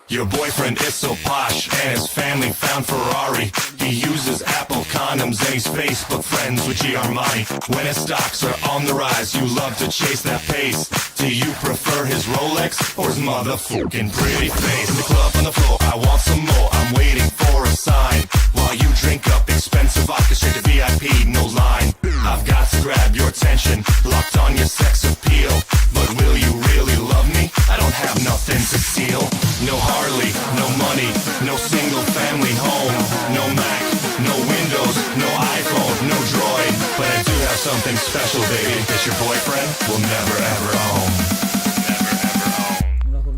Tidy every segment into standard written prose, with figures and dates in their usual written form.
Your boyfriend is so posh, and his family found Ferrari. He uses Apple condoms, and he's Facebook friends with G. Armani. When his stocks are on the rise, you love to chase that pace. Do you prefer his Rolex or his motherfucking pretty face? In the club on the floor, I want some more, I'm waiting for a sign. While you drink up expensive vodka straight to VIP, no line. I've got to grab your attention, locked on your sex appeal. But will you really love me? I don't have nothing to steal. No Harley, no money, no single family home. No Mac, no Windows, no iPhone, no Droid. But I do have something special, baby, that your boyfriend will never ever own.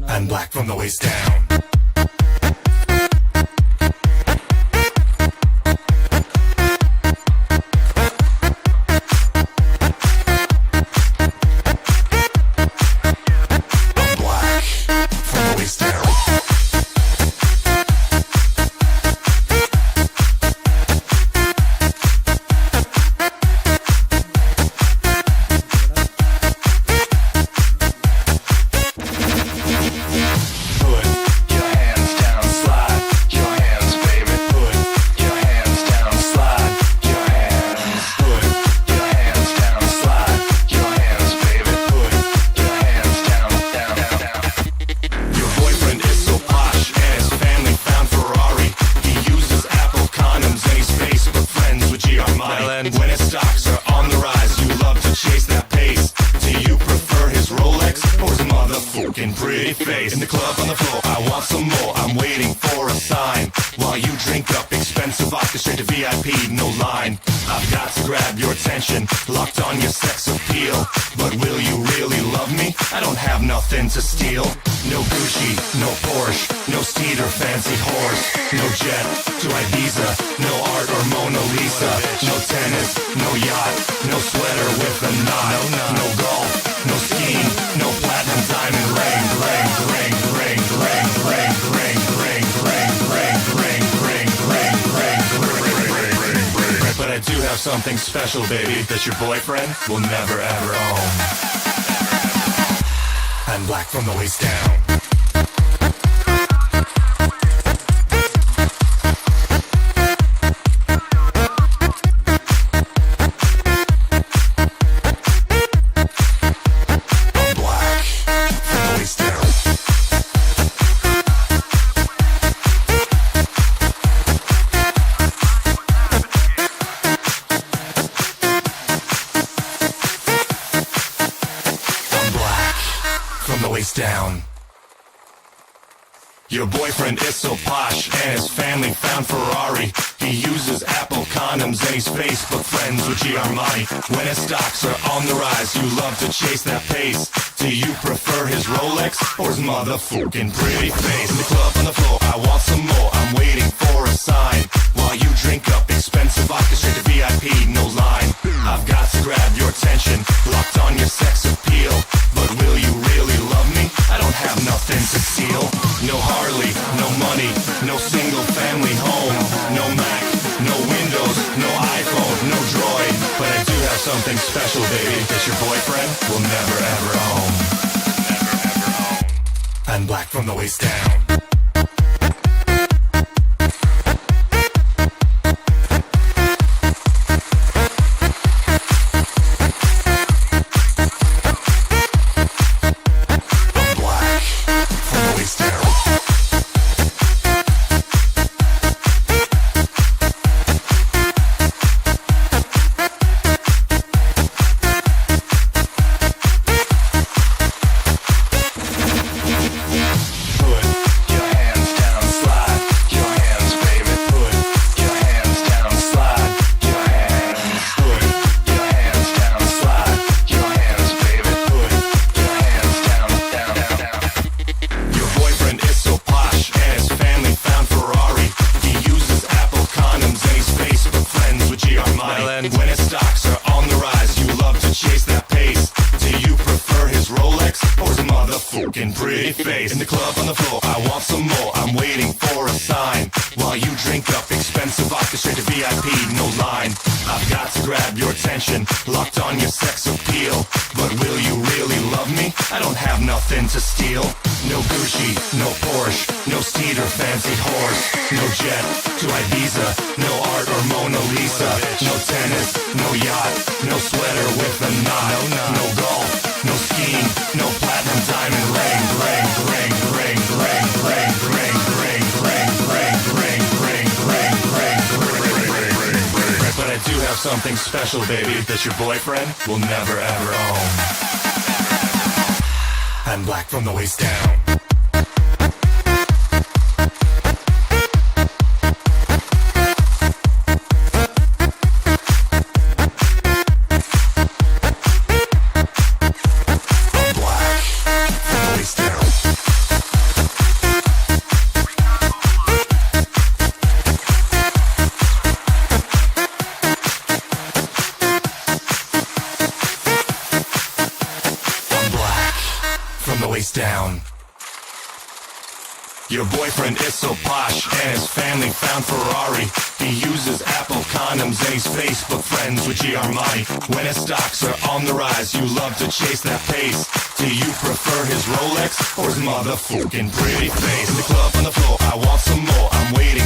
I'm black from the waist down. When his stocks are on the rise, you love to chase that pace. Do you prefer his Rolex or his motherfucking pretty face? In the club on the floor, I want some more, I'm waiting for a sign. While you drink up expensive vodka straight to VIP, no line. I've got to grab your attention, locked on your sex appeal. But will you really love me? I don't have nothing to steal. No Gucci, no Porsche, no steed or fancy horse. No jet to Ibiza, no art or Mona Lisa. No tennis, no yacht, no sweater with a knot. No golf, no skiing, no platinum diamond ring. But I do have something special, baby, that your boyfriend will never ever own. I'm black from the waist down. From the waist down. Your boyfriend is so posh, and his family found Ferrari. He uses Apple condoms, and he's Facebook friends with G. Armani. When his stocks are on the rise, you love to chase that pace. Do you prefer his Rolex or his motherfucking pretty face? In the club on the floor, I want some more, I'm waiting for a sign. While you drink up expensive vodka straight to VIP, no line. I've got to grab your attention, locked on your sex appeal. But will you really love me? I don't have nothing to steal. No Harley, no money, no single family home. No Mac, no Windows, no iPhone, no Droid. But I do have something special, baby, that your boyfriend will never ever own. I'm black from the waist down. When his stocks are on the rise, you love to chase that pace. Do you prefer his Rolex or his motherfucking pretty face? In the club on the floor, I want some more. I'm waiting for a sign while you drink up expensive vodka straight to VIP, no line. I've got to grab your attention, locked on your sex appeal. But will you really love me? I don't have nothing to steal. No Gucci, no Porsche, no steed or fancy horse. No jet to Ibiza, no art or Mona Lisa. No tennis, no yacht, no sweater with a knot. No golf, no skiing, no platinum diamond ring. But I do have something special, baby, that your boyfriend will never ever own. I'm black from the waist down. Down. Your boyfriend is so posh and his family found Ferrari. He uses Apple condoms and he's Facebook friends with G Armani. When his stocks are on the rise, you love to chase that pace. Do you prefer his Rolex or his motherfucking pretty face? The club on the floor, I want some more. I'm waiting